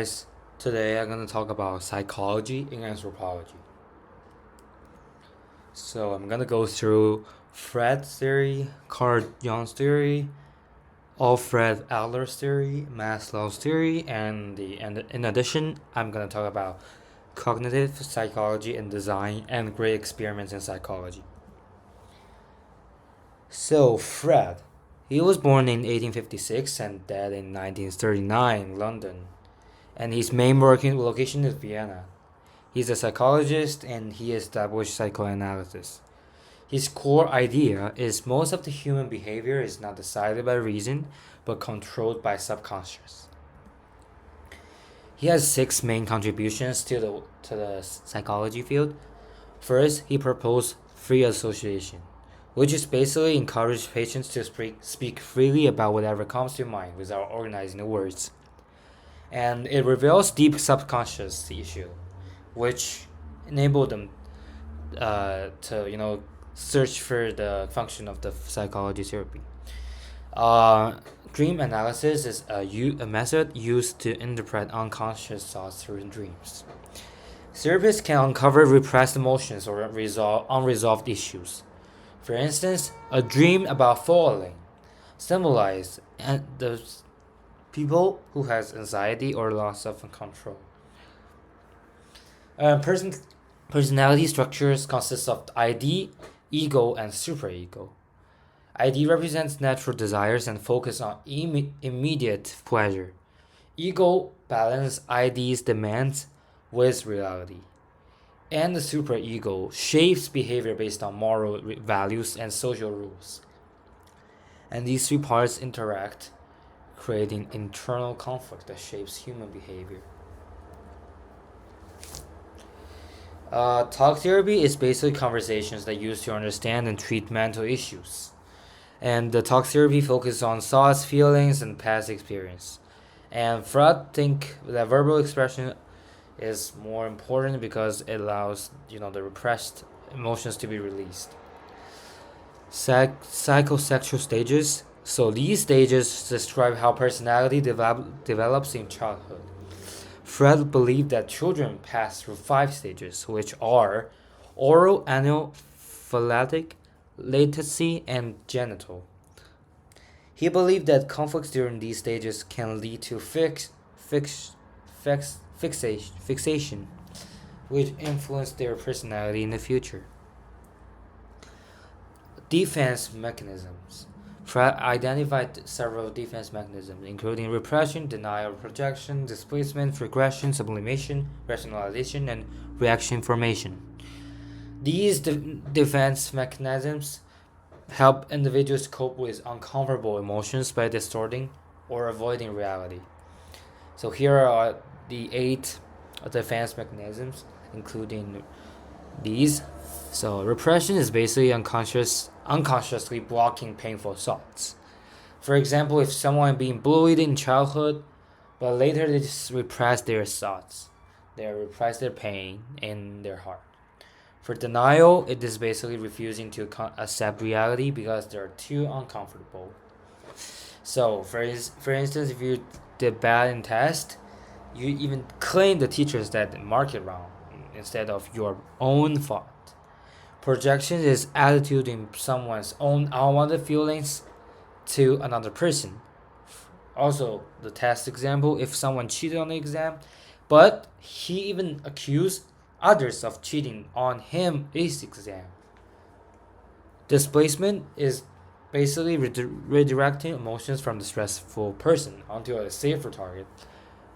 Guys, today I'm going to talk about psychology and anthropology. So I'm going to go through Fred's theory, Carl Jung's theory, Alfred Adler's theory, Maslow's theory, and in addition, I'm going to talk about cognitive psychology and design and great experiments in psychology. So Fred, he was born in 1856 and died in 1939 in London, and his main working location is Vienna. He's a psychologist and he established psychoanalysis. His core idea is most of the human behavior is not decided by reason but controlled by subconscious. He has six main contributions to the psychology field. First, he proposed free association, which is basically encourage patients to speak freely about whatever comes to mind without organizing the words. And it reveals deep subconscious issue, which enable them to search for the function of the psychology therapy. Uh, Dream analysis is a method used to interpret unconscious thoughts through dreams. Therapists can uncover repressed emotions or unresolved issues. For instance, a dream about falling symbolizes the people who has anxiety or loss of control. Personality structures consist of ID, ego, and superego. ID represents natural desires and focus on immediate pleasure. Ego balances ID's demands with reality. And the superego shapes behavior based on moral values and social rules. And these three parts interact, creating internal conflict that shapes human behavior. Talk therapy is basically conversations that used to understand and treat mental issues. And the talk therapy focuses on thoughts, feelings, and past experience. And Freud think that verbal expression is more important because it allows the repressed emotions to be released. Psychosexual stages. So these stages describe how personality develops in childhood. Freud believed that children pass through five stages, which are oral, anal, phallic, latency, and genital. He believed that conflicts during these stages can lead to fixation, which influence their personality in the future. Defense mechanisms. Freud identified several defense mechanisms, including repression, denial, projection, displacement, regression, sublimation, rationalization, and reaction formation. These defense mechanisms help individuals cope with uncomfortable emotions by distorting or avoiding reality. So here are the 8 defense mechanisms, including these. So repression is basically unconsciously blocking painful thoughts. For example, if someone being bullied in childhood, but later they just repress their thoughts, they repress their pain in their heart. For denial, it is basically refusing to accept reality because they're too uncomfortable. So, for instance, if you did bad in test, you even claim the teachers that mark it wrong instead of your own fault. Projection is attitude in someone's own unwanted feelings to another person. Also, the test example, if someone cheated on the exam, but he even accused others of cheating on his exam. Displacement is basically redirecting emotions from the stressful person onto a safer target.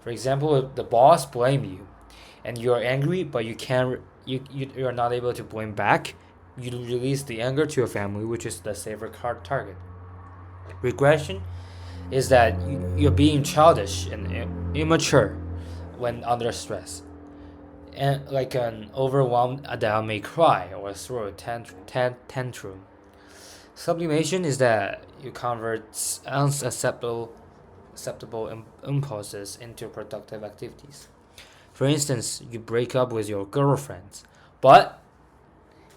For example, if the boss blame you and you are angry but you are not able to blame back, you release the anger to your family, which is the safer target. Regression is that you're being childish and immature when under stress. And like an overwhelmed adult may cry or throw a tantrum. Sublimation is that you convert unacceptable impulses into productive activities. For instance, you break up with your girlfriend, but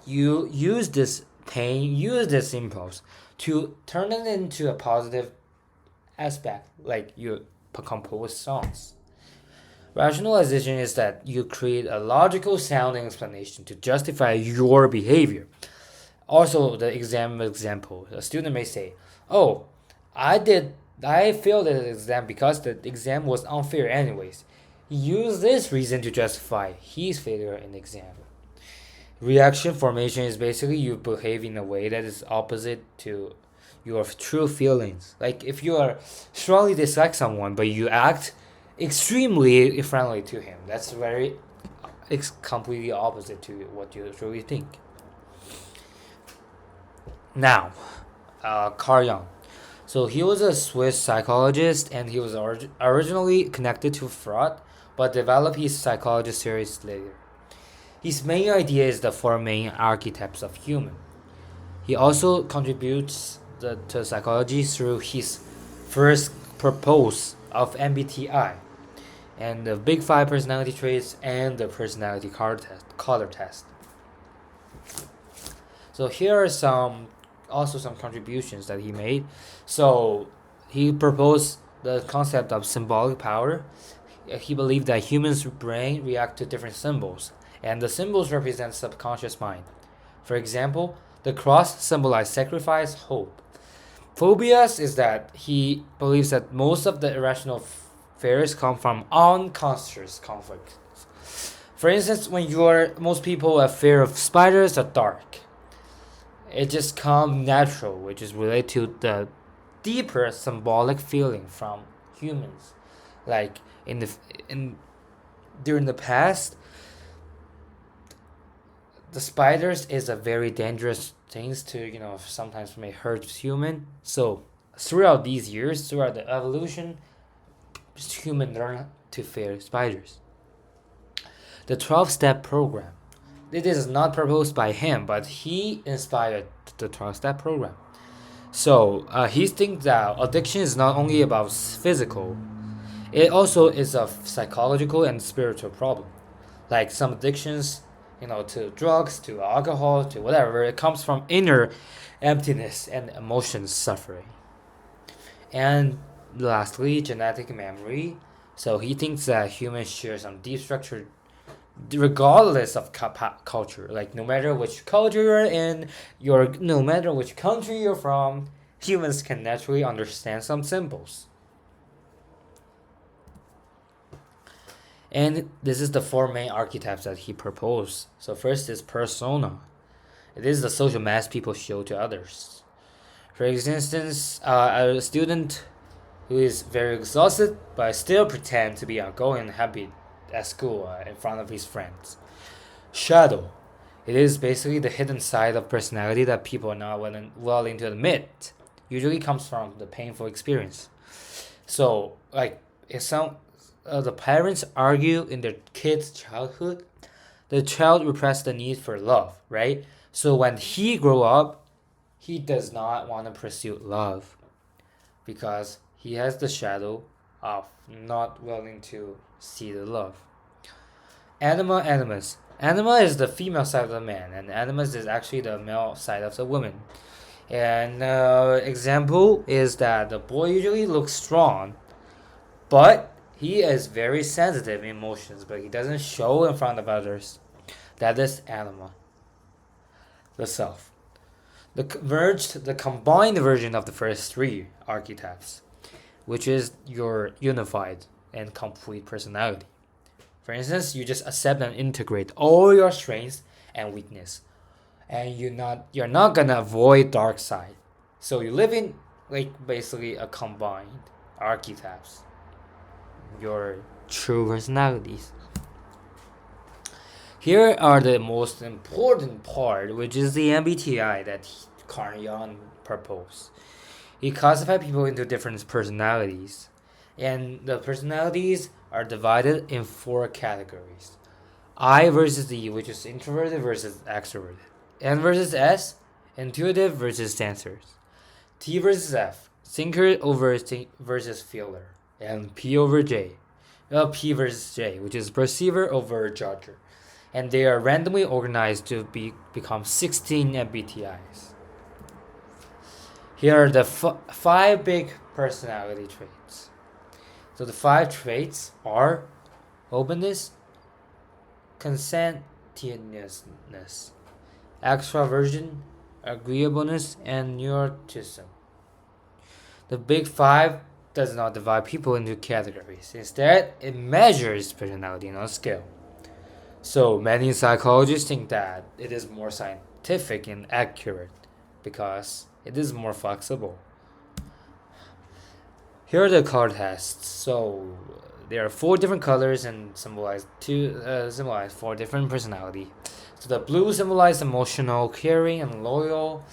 you use this impulse to turn it into a positive aspect, like you compose songs. Rationalization is that you create a logical sounding explanation to justify your behavior. Also, the example, a student may say, "Oh, I did I failed the exam because the exam was unfair anyways." He used this reason to justify his failure in the exam. Reaction formation is basically you behave in a way that is opposite to your true feelings. Like if you are strongly dislike someone but you act extremely friendly to him, that's very it's completely opposite to what you truly think. Now, Carl Jung. So he was a Swiss psychologist and he was originally connected to Freud, but developed his psychologist series later. His main idea is the four main archetypes of human. He also contributes to psychology through his first purpose of MBTI and the Big Five personality traits and the personality color test. So here are some contributions that he made. So he proposed the concept of symbolic power. He believed that humans' brain react to different symbols, and the symbols represent subconscious mind. For example, the cross symbolizes sacrifice, hope. Phobias is that he believes that most of the irrational fears come from unconscious conflict. For instance, most people have fear of spiders or dark. It just comes natural, which is related to the deeper symbolic feeling from humans. Like in during the past, the spiders is a very dangerous things to sometimes may hurt human. So throughout these years, throughout the evolution, human learn to fear spiders. The 12-step program. It is not proposed by him, but he inspired the 12-step program. So he thinks that addiction is not only about physical, it also is a psychological and spiritual problem. Like some addictions, to drugs, to alcohol, to whatever, it comes from inner emptiness and emotion suffering. And lastly, genetic memory. So he thinks that humans share some deep structure regardless of culture. Like no matter which culture you're in, no matter which country you're from, humans can naturally understand some symbols. And this is the four main archetypes that he proposed. So first is persona. It is the social mask people show to others. For instance, a student who is very exhausted but still pretend to be outgoing and happy at school in front of his friends. Shadow. It is basically the hidden side of personality that people are not willing to admit. Usually comes from the painful experience. So, like, if the parents argue in their kid's childhood, the child repressed the need for love, right? So when he grow up, he does not want to pursue love because he has the shadow of not willing to see the love. Anima animus. Anima is the female side of the man, and animus is actually the male side of the woman. And example is that the boy usually looks strong, but he is very sensitive in emotions, but he doesn't show in front of others. That is anima, the self. The combined version of the first three archetypes, which is your unified and complete personality. For instance, you just accept and integrate all your strengths and weakness, and you're not gonna avoid dark side. So you live in like basically a combined archetypes, your true personalities. Here are the most important part, which is the MBTI that Carl Jung proposed. He classified people into different personalities, and the personalities are divided in four categories. I versus E, which is introverted versus extroverted. N versus S, intuitive versus sensors. T versus F, thinker versus feeler. And P over J. P versus J, which is perceiver over judger. And they are randomly organized to become 16 MBTIs. Here are the five big personality traits. So the five traits are openness, conscientiousness, extraversion, agreeableness, and neuroticism. The Big Five does not divide people into categories. Instead, it measures personality on a scale. So many psychologists think that it is more scientific and accurate because it is more flexible. Here are the color tests. So there are four different colors and symbolize four different personality. So the blue symbolizes emotional, caring, and loyal.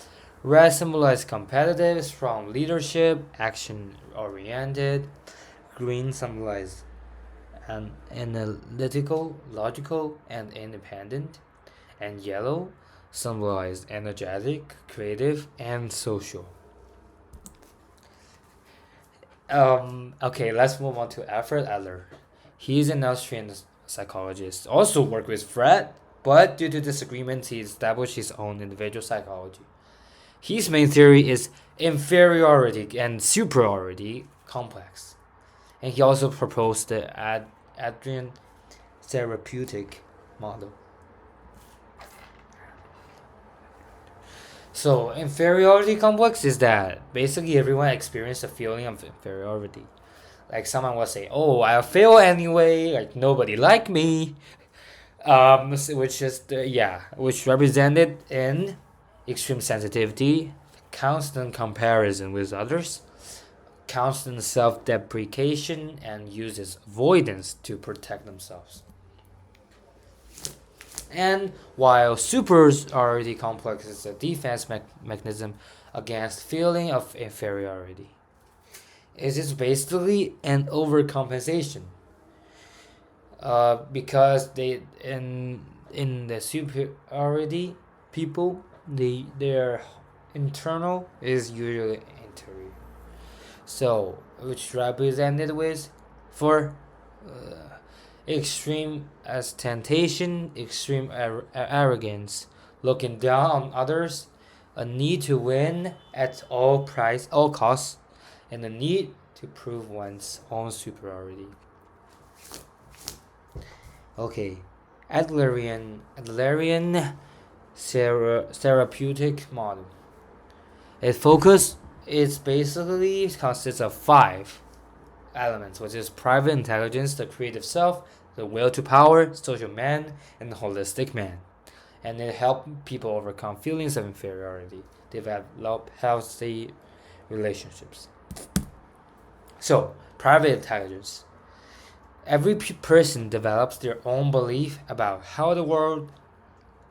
Red symbolizes competitive, strong leadership, action oriented. Green symbolizes analytical, logical, and independent. And yellow symbolizes energetic, creative, and social. Okay, let's move on to Alfred Adler. He's an Austrian psychologist. Also worked with Fred, but due to disagreements, he established his own individual psychology. His main theory is inferiority and superiority complex, and he also proposed the Adrian therapeutic model. So inferiority complex is that basically everyone experiences a feeling of inferiority. Like someone will say, "Oh, I'll fail anyway. Like nobody like me." Which is which represented in extreme sensitivity, constant comparison with others, constant self-deprecation, and uses avoidance to protect themselves. And while superiority complex is a defense mechanism against feeling of inferiority, it is basically an overcompensation. Because they in the superiority people their internal is usually interior. So which represented with for extreme ostentation, extreme arrogance, looking down on others, a need to win at all costs, and a need to prove one's own superiority. Okay, Adlerian therapeutic model. It basically consists of five elements, which is private intelligence, the creative self, the will to power, social man, and the holistic man. And it helps people overcome feelings of inferiority, develop healthy relationships. So, private intelligence. Every person develops their own belief about how the world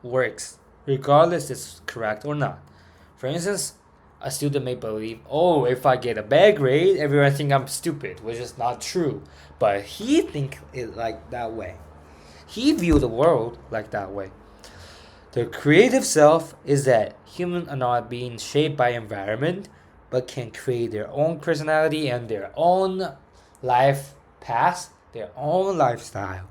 works, regardless if it's correct or not. For instance, a student may believe, oh, if I get a bad grade, everyone think I'm stupid, which is not true. But he think it like that way. He view the world like that way. The creative self is that humans are not being shaped by environment, but can create their own personality and their own life path, their own lifestyle.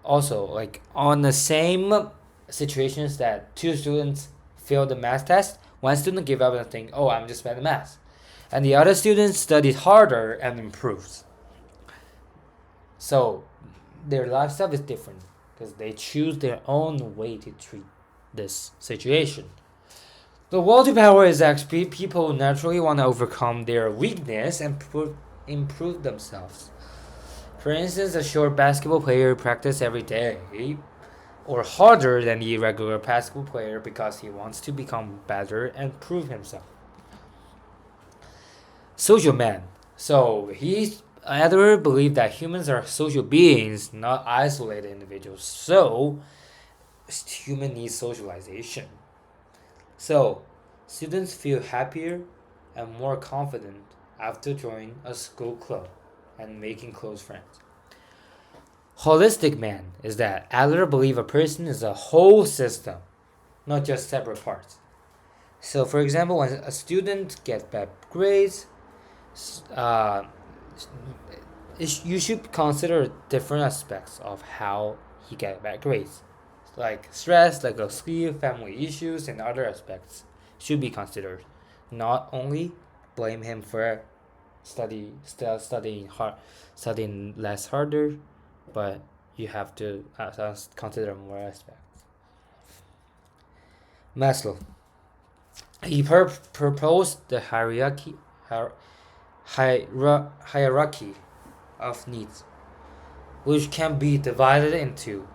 Also, like on the same situations that two students fail the math test, one student gave up and think, oh, I'm just bad at math. And the other student studied harder and improved. So their lifestyle is different because they choose their own way to treat this situation. The will to power is actually people naturally want to overcome their weakness and improve themselves. For instance, a short basketball player practices every day or harder than the regular basketball player because he wants to become better and prove himself. Social man. So Adler believed that humans are social beings, not isolated individuals. So human needs socialization. So students feel happier and more confident after joining a school club and making close friends. Holistic man is that Adler believed a person is a whole system, not just separate parts. So, for example, when a student gets bad grades, uh, you should consider different aspects of how he get bad grades, like stress, like a sleep, family issues, and other aspects should be considered. Not only blame him for studying less harder, but you have to consider more aspects. Maslow, he proposed the hier- hierarchy of needs, which can be divided into.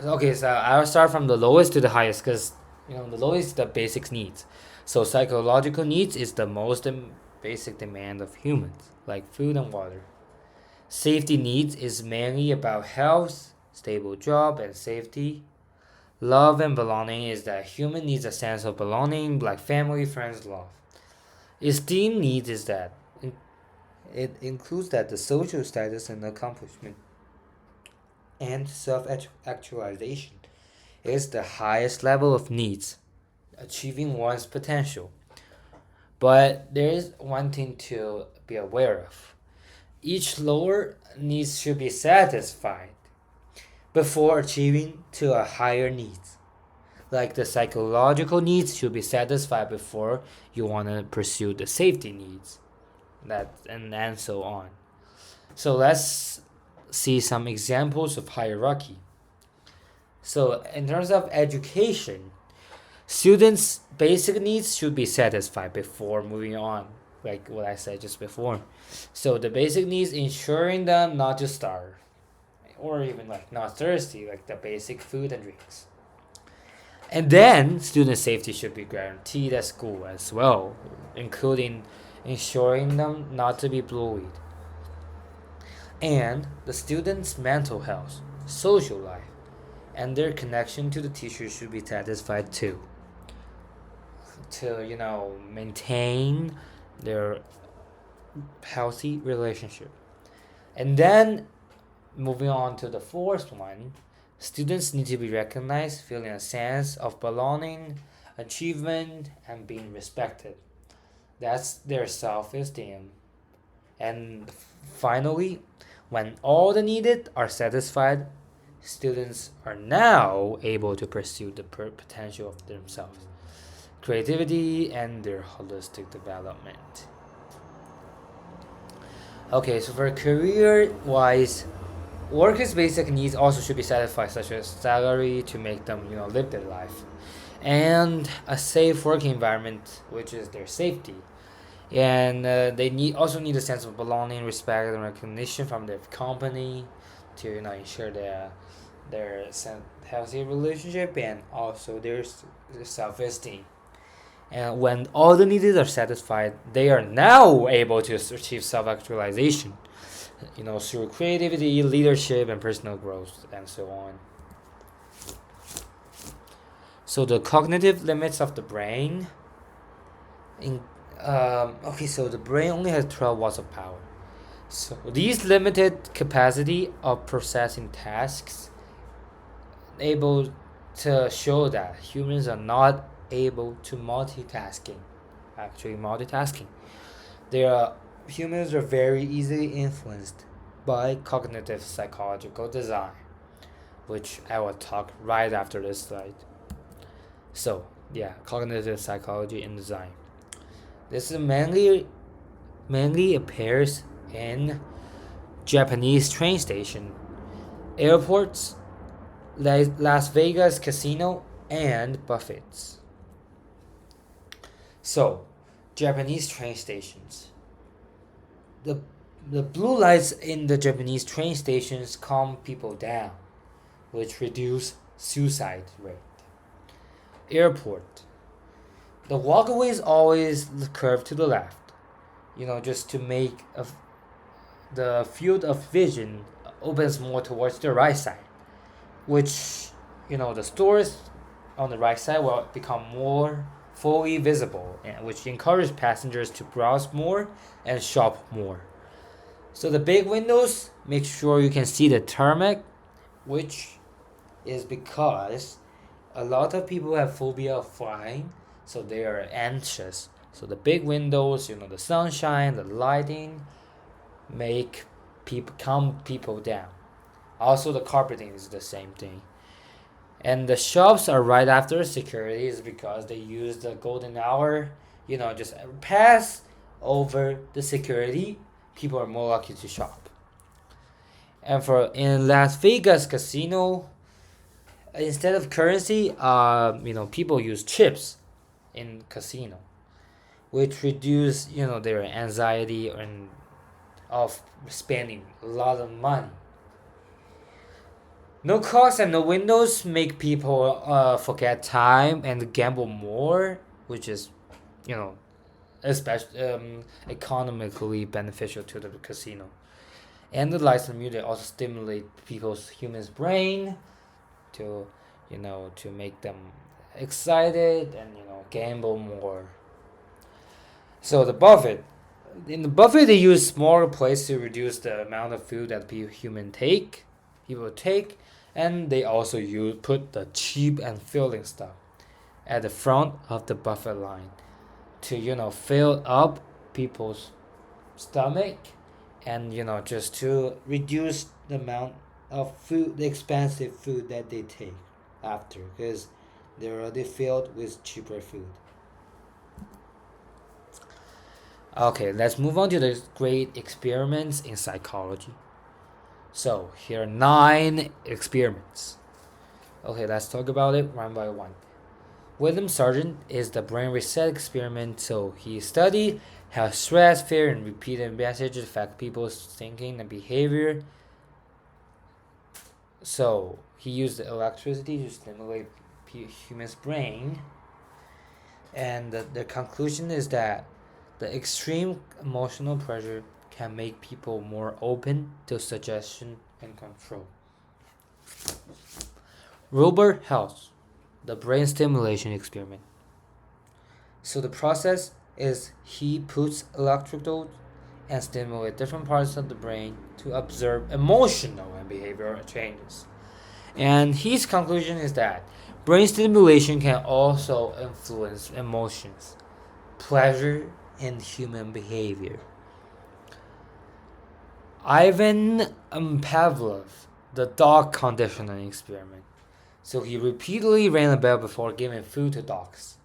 Okay, so I'll start from the lowest to the highest because the lowest is the basic needs. So psychological needs is the most basic demand of humans, like food and water. Safety needs is mainly about health, stable job, and safety. Love and belonging is that human needs a sense of belonging, like family, friends, love. Esteem needs is that it includes that the social status and accomplishment and self actualization is the highest level of needs, achieving one's potential. But there is one thing to be aware of. Each lower needs should be satisfied before achieving to a higher needs. Like the psychological needs should be satisfied before you want to pursue the safety needs. That and so on. So let's see some examples of hierarchy. So in terms of education, students' basic needs should be satisfied before moving on, like what I said just before. So the basic needs ensuring them not to starve or even like not thirsty, like the basic food and drinks. And then student safety should be guaranteed at school as well, including ensuring them not to be bullied. And the students' mental health, social life, and their connection to the teacher should be satisfied too. To maintain their healthy relationship. And then moving on to the fourth one, students need to be recognized, feeling a sense of belonging, achievement, and being respected. That's their self-esteem. And finally, when all the needed are satisfied, students are now able to pursue the potential of themselves, creativity, and their holistic development. Okay, so for career wise, workers' basic needs also should be satisfied, such as salary to make them, live their life, and a safe working environment, which is their safety. And they also need a sense of belonging, respect, and recognition from their company to ensure their healthy relationship and also their self esteem. And when all the needs are satisfied, they are now able to achieve self actualization, through creativity, leadership, and personal growth, and so on. So the cognitive limits of the brain. So the brain only has 12 watts of power. So these limited capacity of processing tasks able to show that humans are not able to multitasking. Actually, multitasking. Humans are very easily influenced by cognitive psychological design, which I will talk right after this slide. So, yeah, cognitive psychology and design. This is mainly appears in Japanese train station, airports, Las Vegas casino, and buffets. So, Japanese train stations. The the blue lights in the Japanese train stations calm people down, which reduce suicide rate. Airport. The walkway is always curved to the left, just to make the field of vision opens more towards the right side, which, the stores on the right side will become more fully visible, and which encourages passengers to browse more and shop more. So the big windows make sure you can see the tarmac, which is because a lot of people have phobia of flying, so they are anxious. So the big windows, the sunshine, the lighting, make people calm people down. Also, the carpeting is the same thing. And the shops are right after security is because they use the golden hour, just pass over the security, people are more likely to shop. And for in Las Vegas casino, instead of currency, people use chips in casino, which reduce their anxiety and of spending a lot of money. No cost and no windows make people forget time and gamble more, which is, you know, especially economically beneficial to the casino. And the lights and music also stimulate people's human's brain to, to make them excited and gamble more. So the buffet, in the buffet they use smaller plates to reduce the amount of food that people take, and they also put the cheap and filling stuff at the front of the buffet line to fill up people's stomach, and just to reduce the amount of food, the expensive food that they take after, because they're already filled with cheaper food. Okay, let's move on to the great experiments in psychology. So here are 9 experiments. Okay, let's talk about it one by one. William Sargent is the brain reset experiment. So he studied how stress, fear, and repeated messages affect people's thinking and behavior. So he used electricity to stimulate human's brain, and the conclusion is that the extreme emotional pressure can make people more open to suggestion and control. Robert House, the brain stimulation experiment. So the process is he puts electrodes and stimulate different parts of the brain to observe emotional and behavioral changes. And his conclusion is that brain stimulation can also influence emotions, pleasure, and human behavior. Ivan Pavlov, the dog conditioning experiment. So he repeatedly rang a bell before giving food to dogs.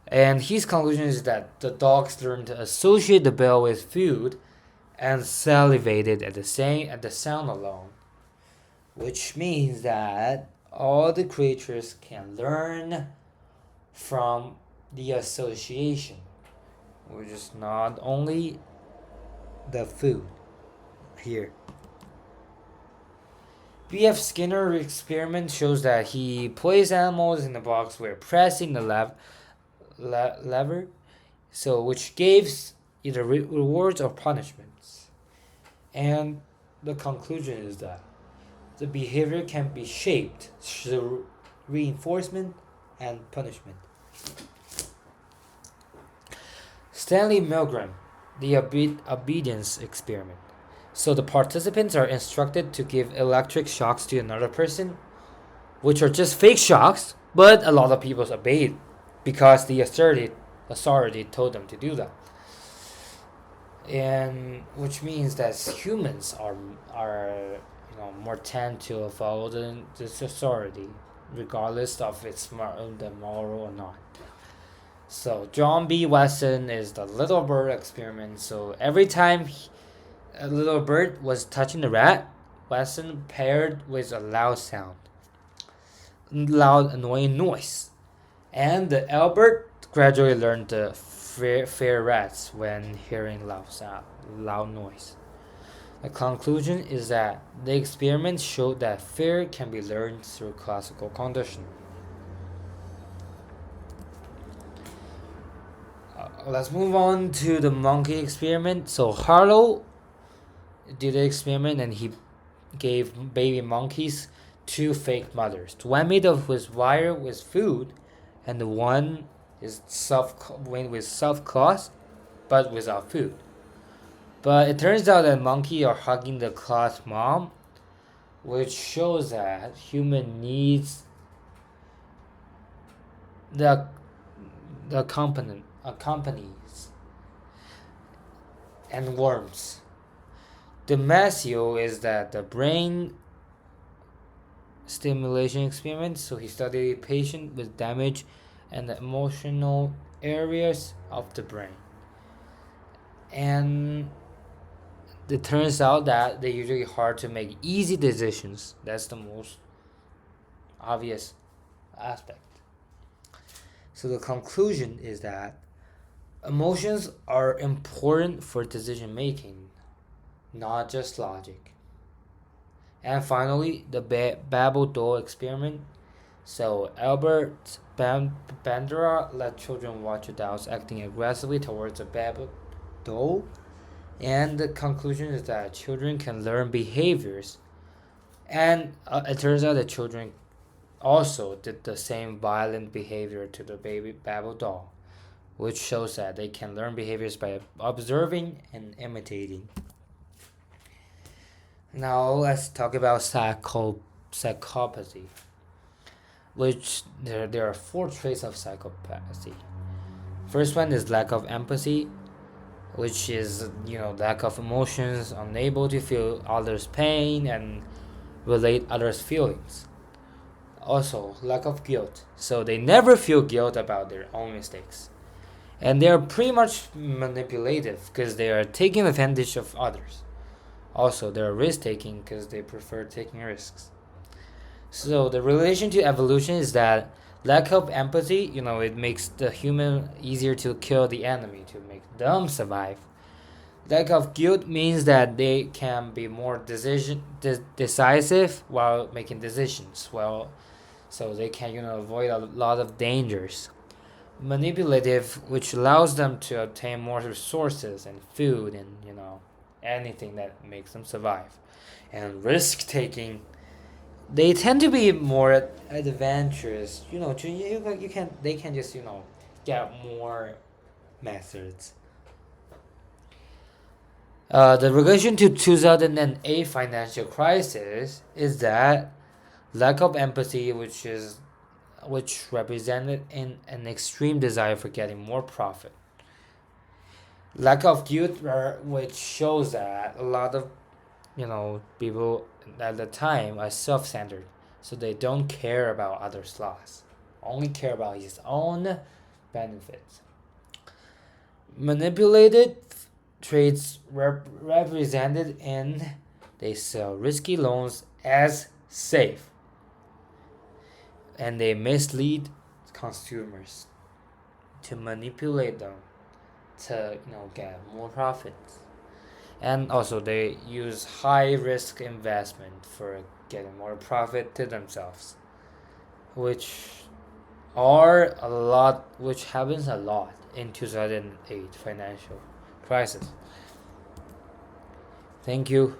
And his conclusion is that the dogs learned to associate the bell with food and salivated at the sound alone, which means that all the creatures can learn from the association, which is not only the food here. B.F. Skinner experiment shows that he placed animals in a box where pressing the lever, so which gives either rewards or punishments. And the conclusion is that the behavior can be shaped through reinforcement and punishment. Stanley Milgram, the obedience experiment. So the participants are instructed to give electric shocks to another person, which are just fake shocks, but a lot of people obeyed because the authority told them to do that. And which means that humans are more tend to follow this authority, regardless of it's the moral or not. So John B. Weston is the little bird experiment. So every time a little bird was touching the rat, Weston paired with a loud annoying noise, and the Albert gradually learned to fear rats when hearing loud noise. The conclusion is that the experiment showed that fear can be learned through classical conditioning. Let's move on to the monkey experiment. So Harlow did the experiment, and he gave baby monkeys 2 fake mothers. One made of wire with food, and the one is with soft cloth, but without food. But it turns out that monkeys are hugging the cloth mom, which shows that human needs the accompanies and warmth. The Masio is that the brain stimulation experiment. So he studied a patient with damage in the emotional areas of the brain. And it turns out that they're usually hard to make easy decisions. That's the most obvious aspect. So the conclusion is that emotions are important for decision making, not just logic. And finally, the Babel doll experiment. So Albert Bandera let children watch adults acting aggressively towards a Babel doll, and the conclusion is that children can learn behaviors, and it turns out that children also did the same violent behavior to the baby Babel doll, which shows that they can learn behaviors by observing and imitating. Now let's talk about psychopathy, which there are four traits of psychopathy. First one is lack of empathy, which is lack of emotions, unable to feel others' pain and relate others' feelings. Also, lack of guilt, so they never feel guilt about their own mistakes, and they are pretty much manipulative because they are taking advantage of others. Also, they're risk taking because they prefer taking risks. So the relation to evolution is that lack of empathy, it makes the human easier to kill the enemy to make them survive. Lack of guilt means that they can be more decisive while making decisions. Well, so they can avoid a lot of dangers. Manipulative, which allows them to obtain more resources and food and anything that makes them survive. And risk taking, they tend to be more adventurous. They can just get more methods. The relation to 2008 financial crisis is that lack of empathy, which represented in an extreme desire for getting more profit. Lack of guilt, which shows that a lot of people at the time are self-centered, so they don't care about others' loss, only care about his own benefits. Manipulated traits represented in they sell risky loans as safe, and they mislead consumers to manipulate them to get more profits. And also they use high risk investment for getting more profit to themselves, which which happens a lot in 2008 financial crisis. Thank you.